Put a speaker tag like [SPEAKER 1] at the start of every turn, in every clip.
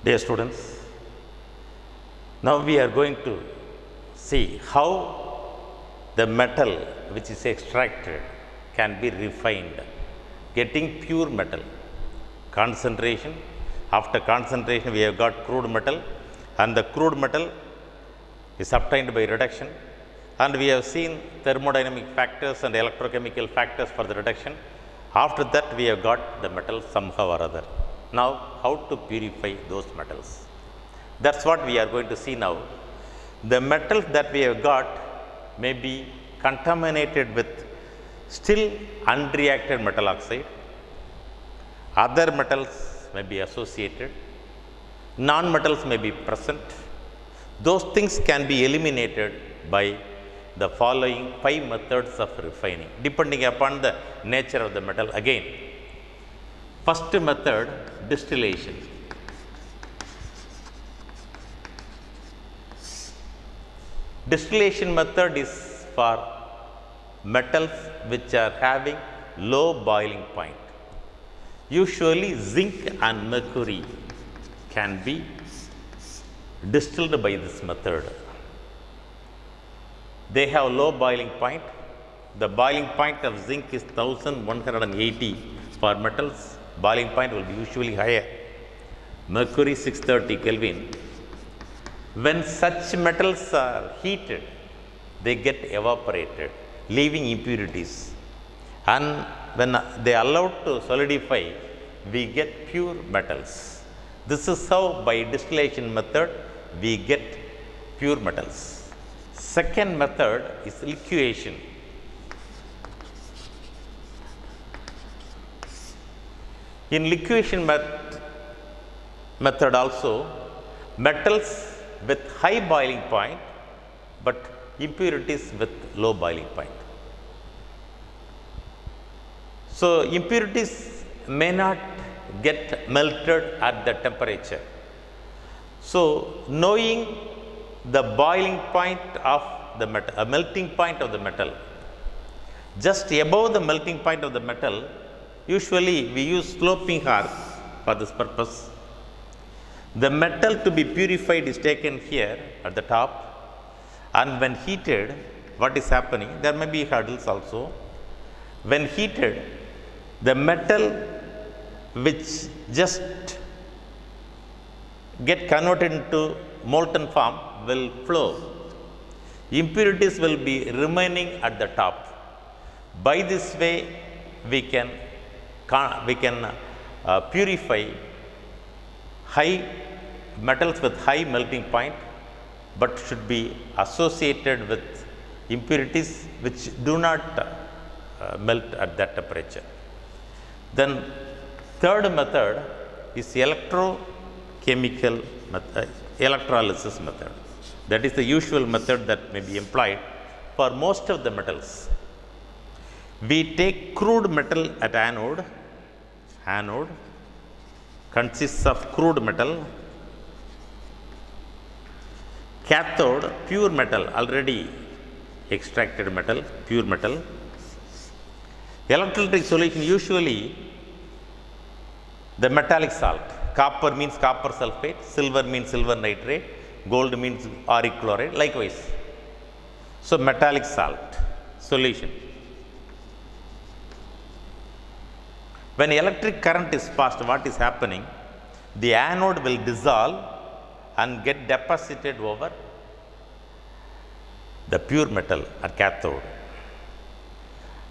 [SPEAKER 1] Dear students, now we are going to see how the metal which is extracted can be refined, getting pure metal. Concentration, after concentration we have got crude metal, and the crude metal is obtained by reduction, and we have seen thermodynamic factors and electrochemical factors for the reduction. After that we have got the metal somehow or other. Now how to purify those metals? That's what we are going to see now. The metals that we have got may be contaminated with still unreacted metal oxide. Other metals may be associated. Non-metals may be present. Those things can be eliminated by the following 5 methods of refining, depending upon the nature of the metal again. First method, distillation. Distillation method is for metals which are having low boiling point. Usually zinc and mercury can be distilled by this method. They have low boiling point. The boiling point of zinc is 1180 for metals. Boiling point will be usually higher. Mercury 630 Kelvin. When such metals are heated, they get evaporated, leaving impurities. And when they are allowed to solidify, we get pure metals. This is how by distillation method we get pure metals. Second method is liquefaction. In liquefaction method also, metals with high boiling point but impurities with low boiling point. So impurities may not get melted at the temperature. So knowing the boiling point of the metal, a melting point of the metal, just above the melting point of the metal, usually we use sloping hearth for this purpose. The metal to be purified is taken here at the top, and when heated, what is happening? There may be hurdles also. When heated, the metal which just get converted into molten form will flow. Impurities will be remaining at the top. By this way, we can purify high metals with high melting point, but should be associated with impurities which do not melt at that temperature. Then third method is electrochemical method, electrolysis method. That is the usual method that may be employed for most of the metals. We take crude metal at anode. Anode consists of crude metal. Cathode, pure metal, already extracted metal, pure metal. Electrolytic solution, usually the metallic salt. Copper means copper sulfate, silver means silver nitrate, gold means auric chloride, likewise. So metallic salt solution. When electric current is passed, what is happening? The anode will dissolve and get deposited over the pure metal at cathode.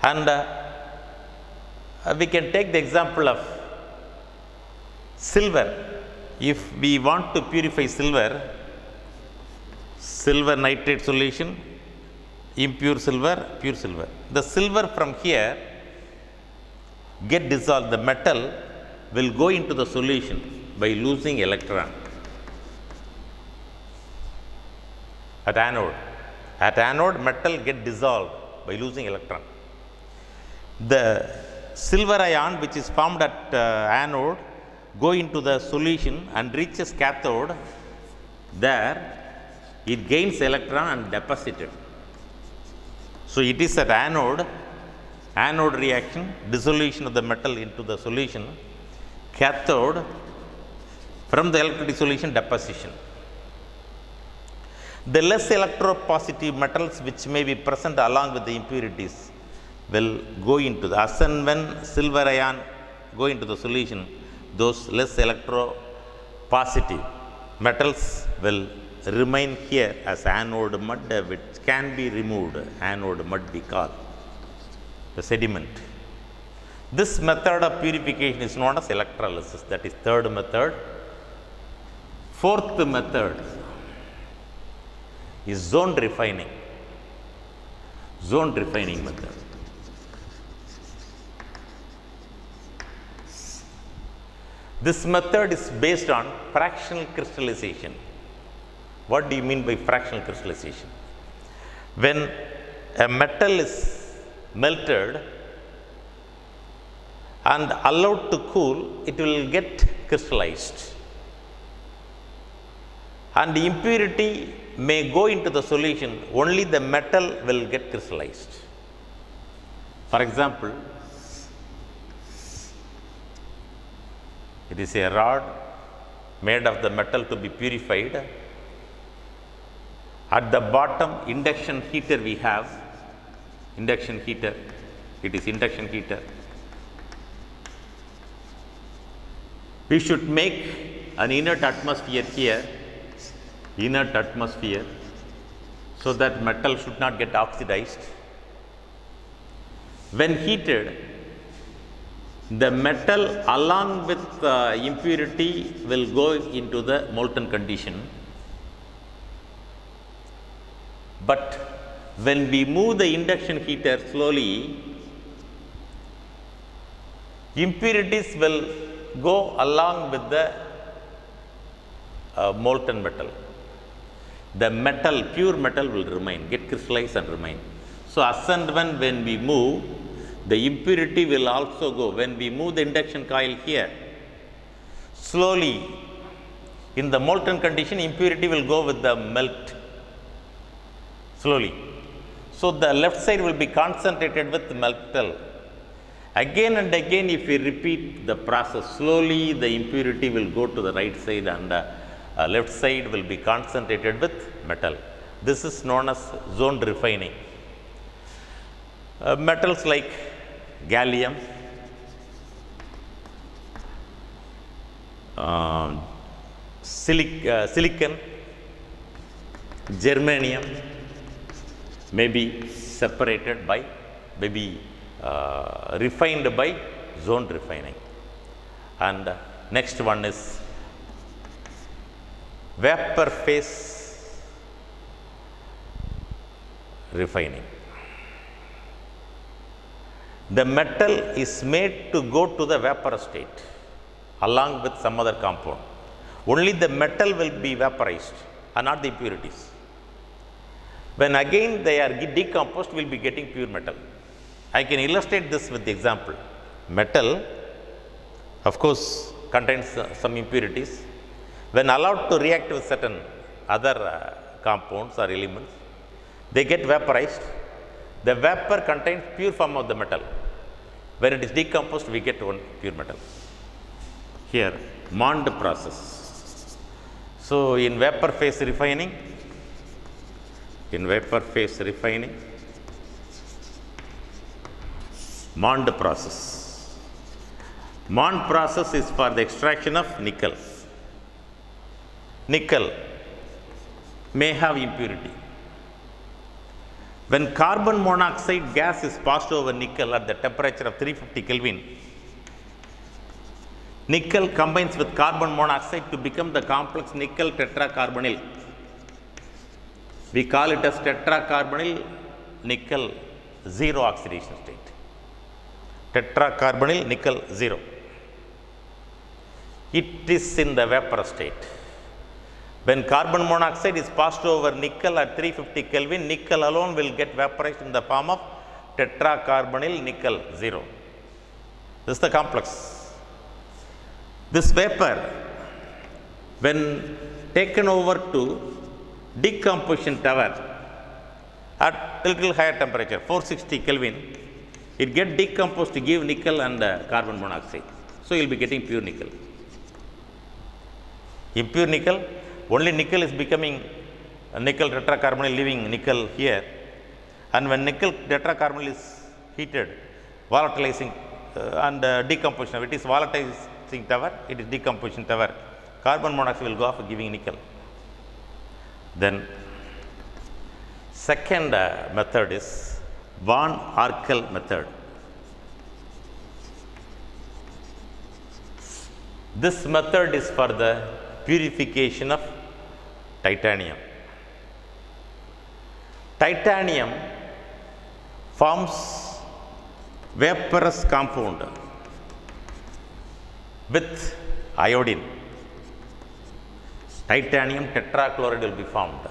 [SPEAKER 1] And we can take the example of silver. If we want to purify silver, silver nitrate solution, impure silver, pure silver. The silver from here get dissolved, the metal will go into the solution by losing electron at anode. At anode, metal get dissolved by losing electron. The silver ion which is formed at anode go into the solution and reaches cathode. There it gains electron and deposited. So it is at anode, anode reaction, dissolution of the metal into the solution. Cathode, from the electrolytic solution deposition. The less electropositive metals which may be present along with the impurities will go into the, as and when silver ion go into the solution, those less electropositive metals will remain here as anode mud, which can be removed. Anode mud we call the sediment. This method of purification is known as electrolysis. That is third method. Fourth method is zone refining. Zone refining method. This method is based on fractional crystallization. What do you mean by fractional crystallization? When a metal is melted and allowed to cool, it will get crystallized. And the impurity may go into the solution, only the metal will get crystallized. For example, it is a rod made of the metal to be purified. At the bottom, induction heater we have, induction heater, it is induction heater. We should make an inert atmosphere here, inert atmosphere, so that metal should not get oxidized. When heated, the metal along with impurity will go into the molten condition. But when we move the induction heater slowly, impurities will go along with the molten metal. The metal, pure metal will remain, get crystallized and remain. So as and when we move, the impurity will also go. When we move the induction coil here, slowly in the molten condition, impurity will go with the melt slowly. So the left side will be concentrated with metal. Again and again, if we repeat the process, slowly the impurity will go to the right side and left side will be concentrated with metal. This is known as zone refining. Metals like gallium, silicon, germanium may be separated by, may be refined by zone refining. And next one is vapor phase refining. The metal is made to go to the vapor state along with some other compound. Only the metal will be vaporized and not the impurities. When again they are decomposed, we will be getting pure metal. I can illustrate this with the example. Metal, of course, contains some impurities. When allowed to react with certain other compounds or elements, they get vaporized. The vapor contains pure form of the metal. When it is decomposed, we get one pure metal. Here, Mond process. So, in vapor phase refining, Mond process. Mond process is for the extraction of nickel. Nickel may have impurity. When carbon monoxide gas is passed over nickel at the temperature of 350 Kelvin, nickel combines with carbon monoxide to become the complex nickel tetracarbonyl. We call it as tetracarbonyl nickel zero oxidation state. Tetracarbonyl nickel zero. It is in the vapor state. When carbon monoxide is passed over nickel at 350 Kelvin, nickel alone will get vaporized in the form of tetracarbonyl nickel zero. This is the complex. This vapor, when taken over to decomposition tower at little higher temperature, 460 Kelvin, it gets decomposed to give nickel and carbon monoxide. So, you will be getting pure nickel. Impure nickel, only nickel is becoming nickel tetracarbonyl, leaving nickel here. And when nickel tetracarbonyl is heated, volatilizing and decomposition, it is volatilizing tower, it is decomposition tower. Carbon monoxide will go off giving nickel. Then second method is Van Arkel method. This method is for the purification of titanium. Titanium forms vaporous compound with iodine. Titanium tetrachloride will be formed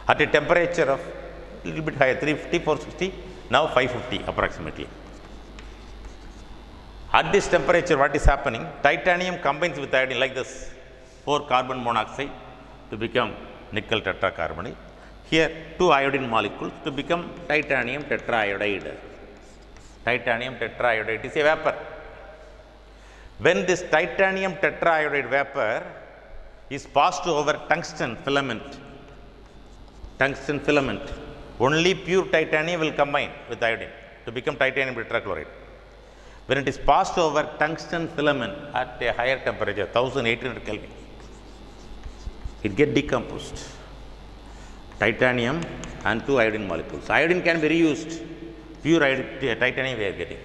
[SPEAKER 1] at a temperature of little bit higher, 350, 460, now 550 approximately. At this temperature, what is happening? Titanium combines with iodine like this, 4 carbon monoxide to become nickel tetracarbonyl. Here 2 iodine molecules to become titanium tetraiodide. Titanium tetraiodide is a vapor. When this titanium tetraiodide vapor is passed over tungsten filament, only pure titanium will combine with iodine to become titanium tetrachloride. When it is passed over tungsten filament at a higher temperature, 1800 Kelvin, it gets decomposed. Titanium and 2 iodine molecules. Iodine can be reused. Pure titanium we are getting.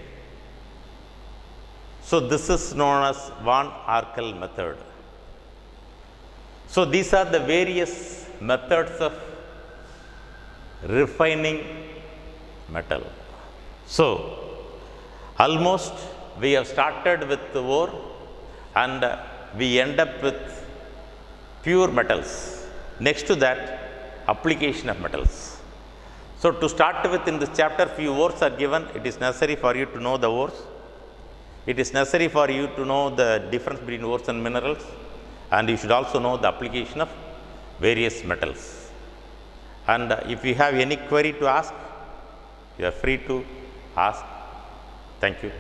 [SPEAKER 1] So this is known as Van Arkel method. So these are the various methods of refining metal. So almost we have started with the ore and we end up with pure metals. Next to that, application of metals. So to start with, in this chapter, few ores are given. It is necessary for you to know the ores. It is necessary for you to know the difference between ores and minerals, and you should also know the application of various metals. And if you have any query to ask, you are free to ask. Thank you.